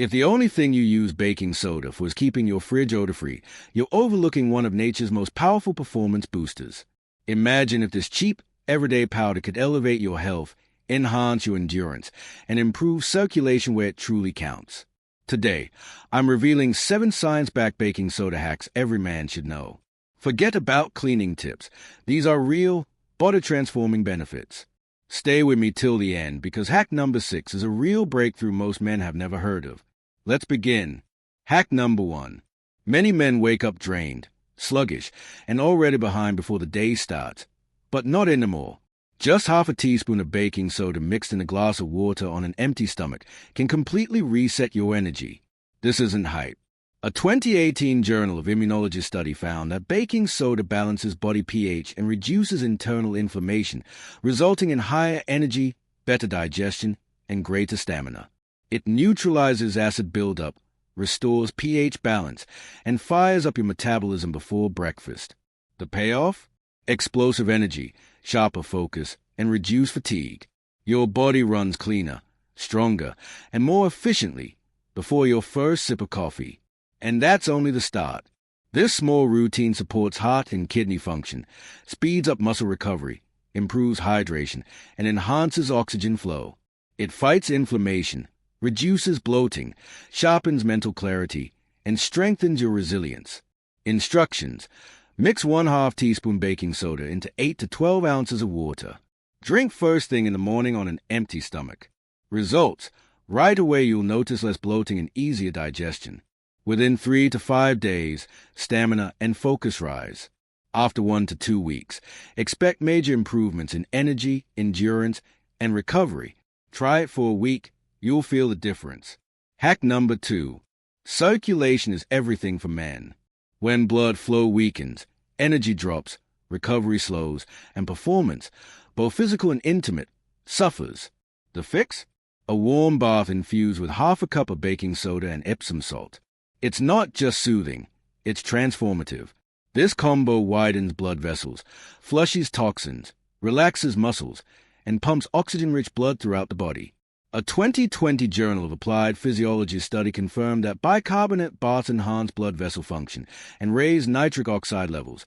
If the only thing you use baking soda for is keeping your fridge odor-free, you're overlooking one of nature's most powerful performance boosters. Imagine if this cheap, everyday powder could elevate your health, enhance your endurance, and improve circulation where it truly counts. Today, I'm revealing 7 science-backed baking soda hacks every man should know. Forget about cleaning tips. These are real, body-transforming benefits. Stay with me till the end because hack number 6 is a real breakthrough most men have never heard of. Let's begin. Hack number 1. Many men wake up drained, sluggish, and already behind before the day starts. But not anymore. Just half a teaspoon of baking soda mixed in a glass of water on an empty stomach can completely reset your energy. This isn't hype. A 2018 Journal of Immunology study found that baking soda balances body pH and reduces internal inflammation, resulting in higher energy, better digestion, and greater stamina. It neutralizes acid buildup, restores pH balance, and fires up your metabolism before breakfast. The payoff? Explosive energy, sharper focus, and reduced fatigue. Your body runs cleaner, stronger, and more efficiently before your first sip of coffee. And that's only the start. This small routine supports heart and kidney function, speeds up muscle recovery, improves hydration, and enhances oxygen flow. It fights inflammation, reduces bloating, sharpens mental clarity, and strengthens your resilience. Instructions: mix 1/2 teaspoon baking soda into 8 to 12 ounces of water. Drink first thing in the morning on an empty stomach. Results: right away you'll notice less bloating and easier digestion. Within 3 to 5 days, stamina and focus rise. After 1 to 2 weeks, expect major improvements in energy, endurance, and recovery. Try it for a week. You'll feel the difference. Hack number 2. Circulation is everything for men. When blood flow weakens, energy drops, recovery slows, and performance, both physical and intimate, suffers. The fix? A warm bath infused with half a cup of baking soda and Epsom salt. It's not just soothing, it's transformative. This combo widens blood vessels, flushes toxins, relaxes muscles, and pumps oxygen-rich blood throughout the body. A 2020 Journal of Applied Physiology study confirmed that bicarbonate baths enhance blood vessel function and raise nitric oxide levels,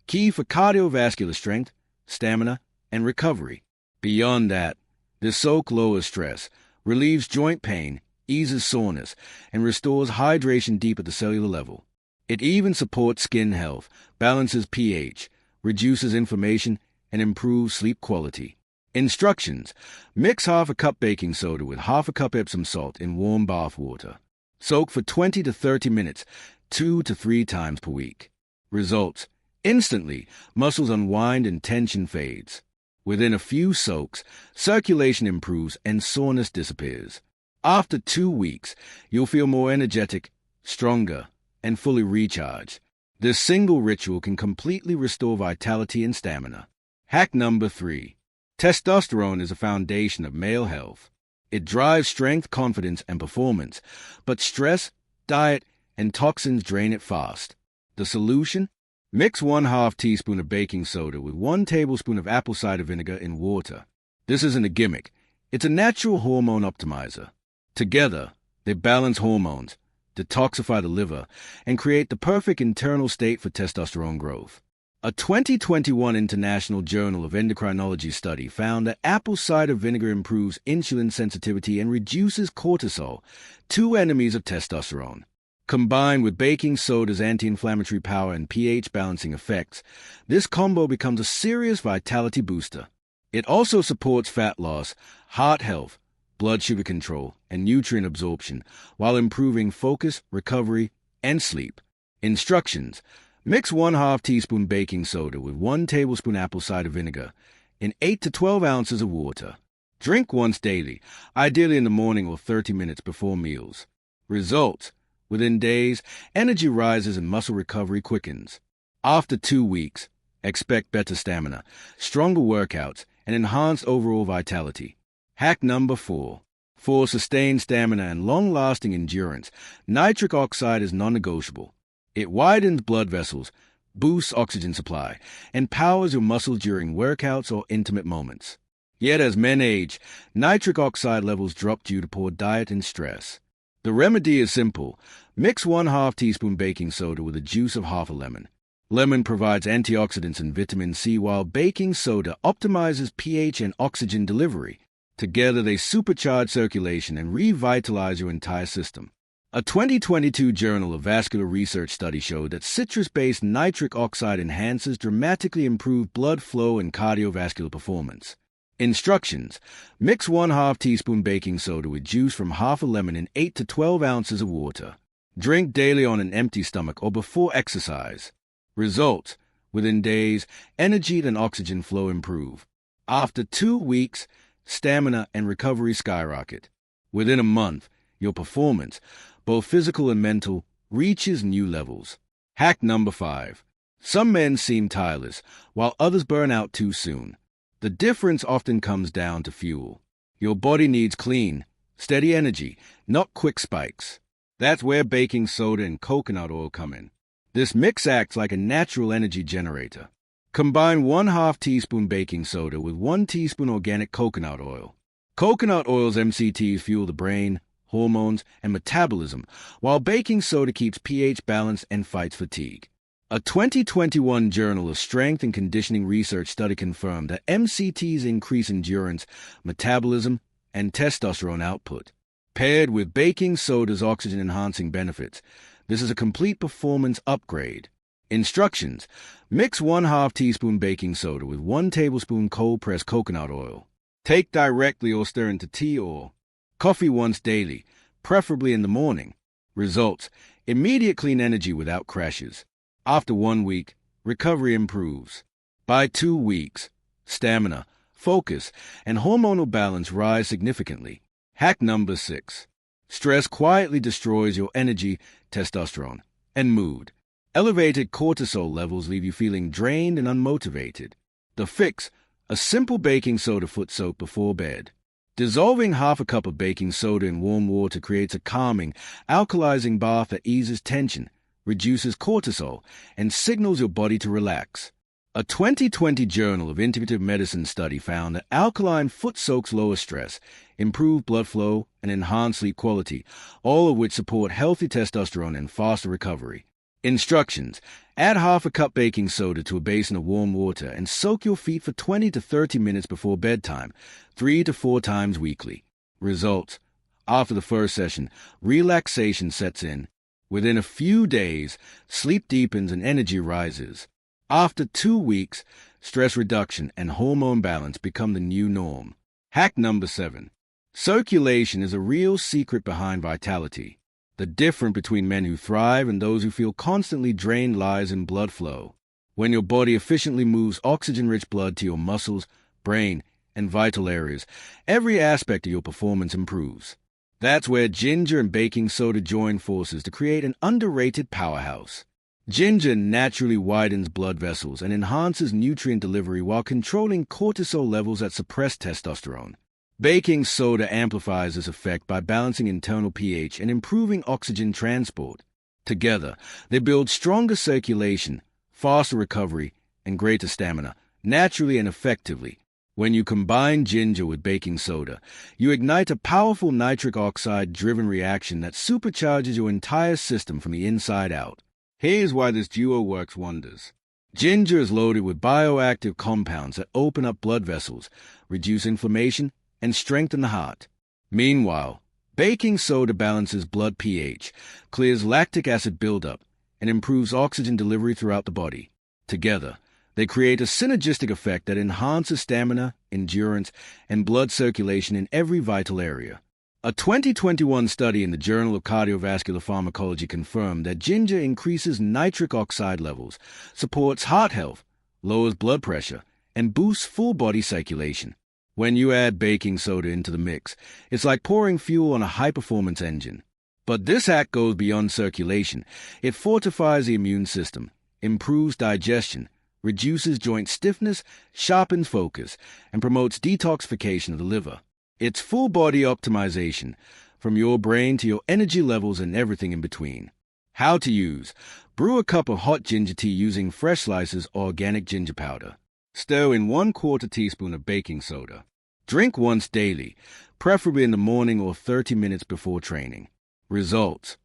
key for cardiovascular strength, stamina, and recovery. Beyond that, this soak lowers stress, relieves joint pain, eases soreness, and restores hydration deep at the cellular level. It even supports skin health, balances pH, reduces inflammation, and improves sleep quality. Instructions: mix half a cup baking soda with half a cup Epsom salt in warm bath water. Soak for 20 to 30 minutes, 2 to 3 times per week. Results: instantly, muscles unwind and tension fades. Within a few soaks, circulation improves and soreness disappears. After 2 weeks, you'll feel more energetic, stronger, and fully recharged. This single ritual can completely restore vitality and stamina. Hack number 3. Testosterone is a foundation of male health. It drives strength, confidence, and performance, but stress, diet, and toxins drain it fast. The solution? Mix 1/2 teaspoon of baking soda with 1 tablespoon of apple cider vinegar in water. This isn't a gimmick. It's a natural hormone optimizer. Together, they balance hormones, detoxify the liver, and create the perfect internal state for testosterone growth. A 2021 International Journal of Endocrinology study found that apple cider vinegar improves insulin sensitivity and reduces cortisol, 2 enemies of testosterone. Combined with baking soda's anti-inflammatory power and pH balancing effects, this combo becomes a serious vitality booster. It also supports fat loss, heart health, blood sugar control, and nutrient absorption, while improving focus, recovery, and sleep. Instructions: mix 1/2 teaspoon baking soda with 1 tablespoon apple cider vinegar in 8 to 12 ounces of water. Drink once daily, ideally in the morning or 30 minutes before meals. Results: within days, energy rises and muscle recovery quickens. After 2 weeks, expect better stamina, stronger workouts, and enhanced overall vitality. Hack number 4. For sustained stamina and long-lasting endurance, nitric oxide is non-negotiable. It widens blood vessels, boosts oxygen supply, and powers your muscles during workouts or intimate moments. Yet as men age, nitric oxide levels drop due to poor diet and stress. The remedy is simple. Mix 1/2 teaspoon baking soda with the juice of half a lemon. Lemon provides antioxidants and vitamin C, while baking soda optimizes pH and oxygen delivery. Together, they supercharge circulation and revitalize your entire system. A 2022 Journal of Vascular Research study showed that citrus-based nitric oxide enhancers dramatically improve blood flow and cardiovascular performance. Instructions: mix 1/2 teaspoon baking soda with juice from half a lemon in 8 to 12 ounces of water. Drink daily on an empty stomach or before exercise. Results: within days, energy and oxygen flow improve. After 2 weeks, stamina and recovery skyrocket. Within a month, your performance, both physical and mental, reaches new levels. Hack number 5. Some men seem tireless, while others burn out too soon. The difference often comes down to fuel. Your body needs clean, steady energy, not quick spikes. That's where baking soda and coconut oil come in. This mix acts like a natural energy generator. Combine 1/2 teaspoon baking soda with 1 teaspoon organic coconut oil. Coconut oil's MCTs fuel the brain, hormones, and metabolism, while baking soda keeps pH balanced and fights fatigue. A 2021 Journal of Strength and Conditioning Research study confirmed that MCTs increase endurance, metabolism, and testosterone output. Paired with baking soda's oxygen-enhancing benefits, this is a complete performance upgrade. Instructions: mix 1/2 teaspoon baking soda with 1 tablespoon cold-pressed coconut oil. Take directly or stir into tea or coffee once daily, preferably in the morning. Results: immediate clean energy without crashes. After 1 week, recovery improves. By 2 weeks, stamina, focus, and hormonal balance rise significantly. Hack number 6. Stress quietly destroys your energy, testosterone, and mood. Elevated cortisol levels leave you feeling drained and unmotivated. The fix: a simple baking soda foot soak before bed. Dissolving half a cup of baking soda in warm water creates a calming, alkalizing bath that eases tension, reduces cortisol, and signals your body to relax. A 2020 Journal of Integrative Medicine study found that alkaline foot soaks lower stress, improve blood flow, and enhance sleep quality, all of which support healthy testosterone and faster recovery. Instructions: add half a cup baking soda to a basin of warm water and soak your feet for 20 to 30 minutes before bedtime, 3 to 4 times weekly. Results: after the first session, relaxation sets in. Within a few days, sleep deepens and energy rises. After 2 weeks, stress reduction and hormone balance become the new norm. Hack number 7. Circulation is a real secret behind vitality. The difference between men who thrive and those who feel constantly drained lies in blood flow. When your body efficiently moves oxygen-rich blood to your muscles, brain, and vital areas, every aspect of your performance improves. That's where ginger and baking soda join forces to create an underrated powerhouse. Ginger naturally widens blood vessels and enhances nutrient delivery while controlling cortisol levels that suppress testosterone. Baking soda amplifies this effect by balancing internal pH and improving oxygen transport. Together, they build stronger circulation, faster recovery, and greater stamina, naturally and effectively. When you combine ginger with baking soda, you ignite a powerful nitric oxide-driven reaction that supercharges your entire system from the inside out. Here's why this duo works wonders. Ginger is loaded with bioactive compounds that open up blood vessels, reduce inflammation, and strengthen the heart. Meanwhile, baking soda balances blood pH, clears lactic acid buildup, and improves oxygen delivery throughout the body. Together, they create a synergistic effect that enhances stamina, endurance, and blood circulation in every vital area. A 2021 study in the Journal of Cardiovascular Pharmacology confirmed that ginger increases nitric oxide levels, supports heart health, lowers blood pressure, and boosts full-body circulation. When you add baking soda into the mix, it's like pouring fuel on a high-performance engine. But this hack goes beyond circulation. It fortifies the immune system, improves digestion, reduces joint stiffness, sharpens focus, and promotes detoxification of the liver. It's full-body optimization, from your brain to your energy levels and everything in between. How to use: brew a cup of hot ginger tea using fresh slices or organic ginger powder. Stir in 1/4 teaspoon of baking soda. Drink once daily, preferably in the morning or 30 minutes before training. Results: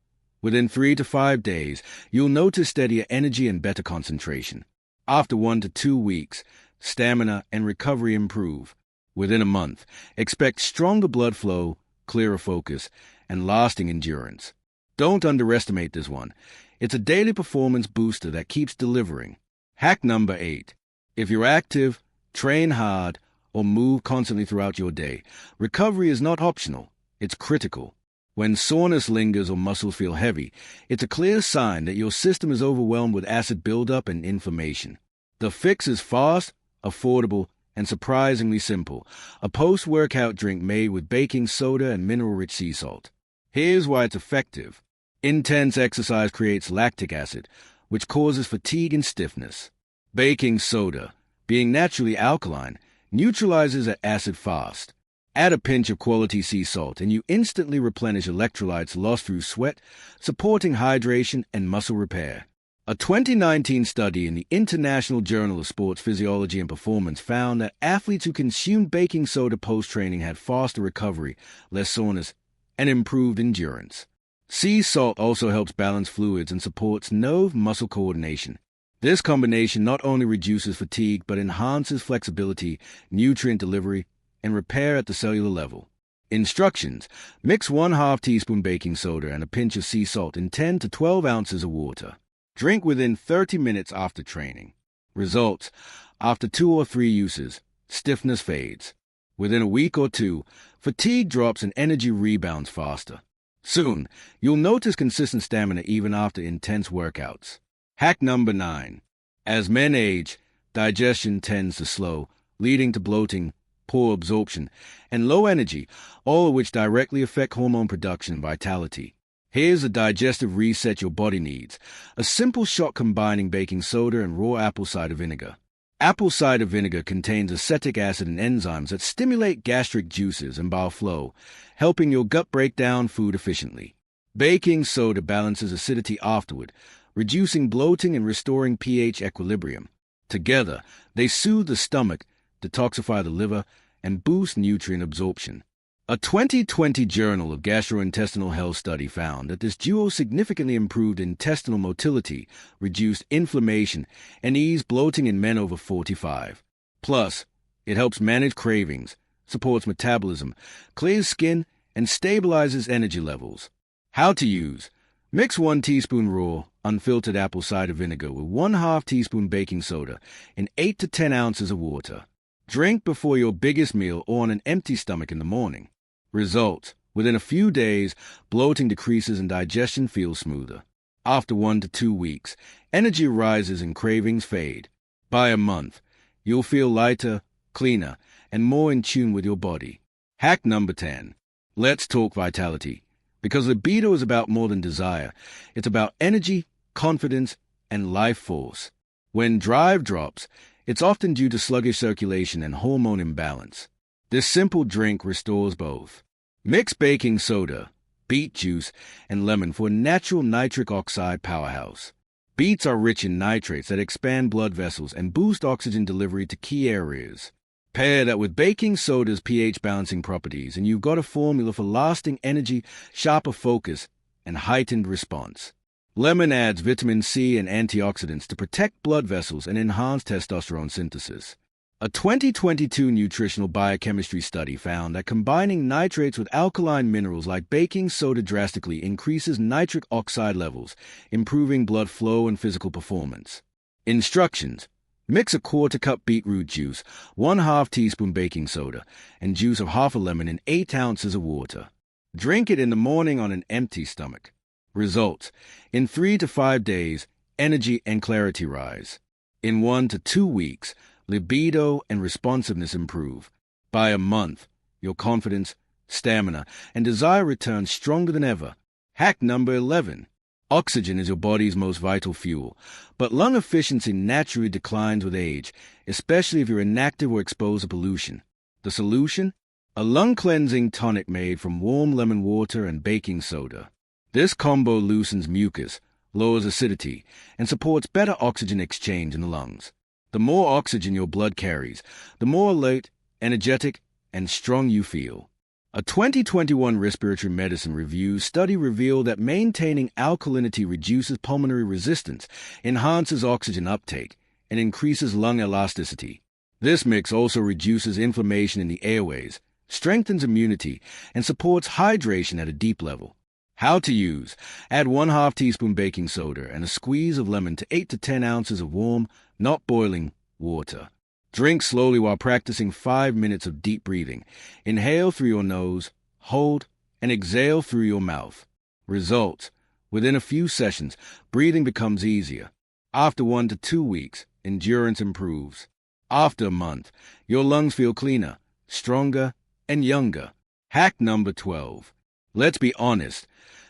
within 3 to 5 days, you'll notice steadier energy and better concentration. After 1 to 2 weeks, stamina and recovery improve. Within a month, expect stronger blood flow, clearer focus, and lasting endurance. Don't underestimate this one. It's a daily performance booster that keeps delivering. Hack number 8. If you're active, train hard, or move constantly throughout your day, recovery is not optional, it's critical. When soreness lingers or muscles feel heavy, it's a clear sign that your system is overwhelmed with acid buildup and inflammation. The fix is fast, affordable, and surprisingly simple: a post-workout drink made with baking soda and mineral-rich sea salt. Here's why it's effective. Intense exercise creates lactic acid, which causes fatigue and stiffness. Baking soda, being naturally alkaline, neutralizes that acid fast. Add a pinch of quality sea salt and you instantly replenish electrolytes lost through sweat, supporting hydration and muscle repair. A 2019 study in the International Journal of Sports Physiology and Performance found that athletes who consumed baking soda post-training had faster recovery, less soreness, and improved endurance. Sea salt also helps balance fluids and supports nerve-muscle coordination. This combination not only reduces fatigue but enhances flexibility, nutrient delivery, and repair at the cellular level. Instructions: mix 1/2 teaspoon baking soda and a pinch of sea salt in 10 to 12 ounces of water. Drink within 30 minutes after training. Results: after 2 or 3 uses, stiffness fades. Within a week or 2, fatigue drops and energy rebounds faster. Soon, you'll notice consistent stamina even after intense workouts. Hack number 9. As men age, digestion tends to slow, leading to bloating, poor absorption, and low energy, all of which directly affect hormone production and vitality. Here's a digestive reset your body needs: a simple shot combining baking soda and raw apple cider vinegar. Apple cider vinegar contains acetic acid and enzymes that stimulate gastric juices and bile flow, helping your gut break down food efficiently. Baking soda balances acidity afterward, reducing bloating and restoring pH equilibrium. Together, they soothe the stomach, detoxify the liver, and boost nutrient absorption. A 2020 Journal of Gastrointestinal Health study found that this duo significantly improved intestinal motility, reduced inflammation, and eased bloating in men over 45. Plus, it helps manage cravings, supports metabolism, clears skin, and stabilizes energy levels. How to use: mix 1 teaspoon raw, unfiltered apple cider vinegar with 1/2 teaspoon baking soda in 8 to 10 ounces of water. Drink before your biggest meal or on an empty stomach in the morning. Results: within a few days, bloating decreases and digestion feels smoother. After 1 to 2 weeks, energy rises and cravings fade. By a month, you'll feel lighter, cleaner, and more in tune with your body. Hack number 10. Let's talk vitality. Because libido is about more than desire. It's about energy, confidence, and life force. When drive drops, it's often due to sluggish circulation and hormone imbalance. This simple drink restores both. Mix baking soda, beet juice, and lemon for a natural nitric oxide powerhouse. Beets are rich in nitrates that expand blood vessels and boost oxygen delivery to key areas. Pair that with baking soda's pH balancing properties, and you've got a formula for lasting energy, sharper focus, and heightened response. Lemon adds vitamin C and antioxidants to protect blood vessels and enhance testosterone synthesis. A 2022 nutritional biochemistry study found that combining nitrates with alkaline minerals like baking soda drastically increases nitric oxide levels, improving blood flow and physical performance. Instructions: mix a 1/4 cup beetroot juice, 1/2 teaspoon baking soda, and juice of half a lemon in 8 ounces of water. Drink it in the morning on an empty stomach. Results: in 3 to 5 days, energy and clarity rise. In 1 to 2 weeks, libido and responsiveness improve. By a month, your confidence, stamina, and desire return stronger than ever. Hack number 11. Oxygen is your body's most vital fuel, but lung efficiency naturally declines with age, especially if you're inactive or exposed to pollution. The solution? A lung-cleansing tonic made from warm lemon water and baking soda. This combo loosens mucus, lowers acidity, and supports better oxygen exchange in the lungs. The more oxygen your blood carries, the more alert, energetic, and strong you feel. A 2021 respiratory medicine review study revealed that maintaining alkalinity reduces pulmonary resistance, enhances oxygen uptake, and increases lung elasticity. This mix also reduces inflammation in the airways, strengthens immunity, and supports hydration at a deep level. How to use: add 1/2 teaspoon baking soda and a squeeze of lemon to 8 to 10 ounces of warm, not boiling, water. Drink slowly while practicing 5 minutes of deep breathing. Inhale through your nose, hold, and exhale through your mouth. Results: within a few sessions, breathing becomes easier. After 1 to 2 weeks, endurance improves. After a month, your lungs feel cleaner, stronger, and younger. Hack number 12. Let's be honest.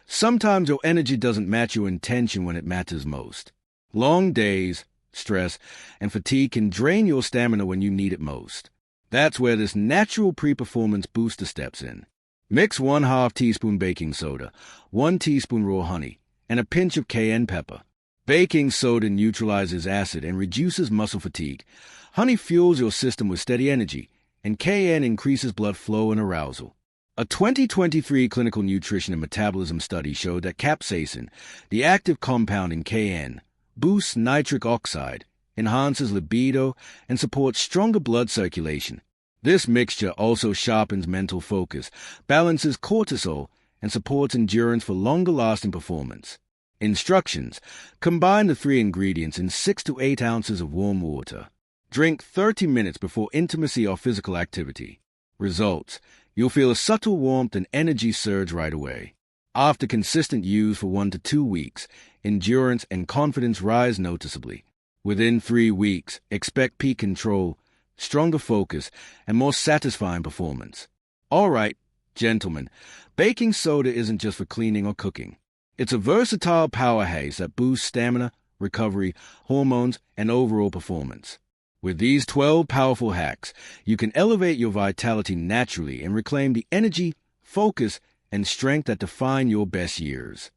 Sometimes your energy doesn't match your intention when it matters most. Long days, stress, and fatigue can drain your stamina when you need it most. That's where this natural pre-performance booster steps in. Mix 1/2 teaspoon baking soda, 1 teaspoon raw honey, and a pinch of cayenne pepper. Baking soda neutralizes acid and reduces muscle fatigue. Honey fuels your system with steady energy, and cayenne increases blood flow and arousal. A 2023 clinical nutrition and metabolism study showed that capsaicin, the active compound in cayenne, boosts nitric oxide, enhances libido, and supports stronger blood circulation. This mixture also sharpens mental focus, balances cortisol, and supports endurance for longer-lasting performance. Instructions: combine the 3 ingredients in 6 to 8 ounces of warm water. Drink 30 minutes before intimacy or physical activity. Results: you'll feel a subtle warmth and energy surge right away. After consistent use for 1 to 2 weeks, endurance and confidence rise noticeably. Within 3 weeks, expect peak control, stronger focus, and more satisfying performance. All right, gentlemen, baking soda isn't just for cleaning or cooking. It's a versatile powerhouse that boosts stamina, recovery, hormones, and overall performance. With these 12 powerful hacks, you can elevate your vitality naturally and reclaim the energy, focus, and strength that define your best years.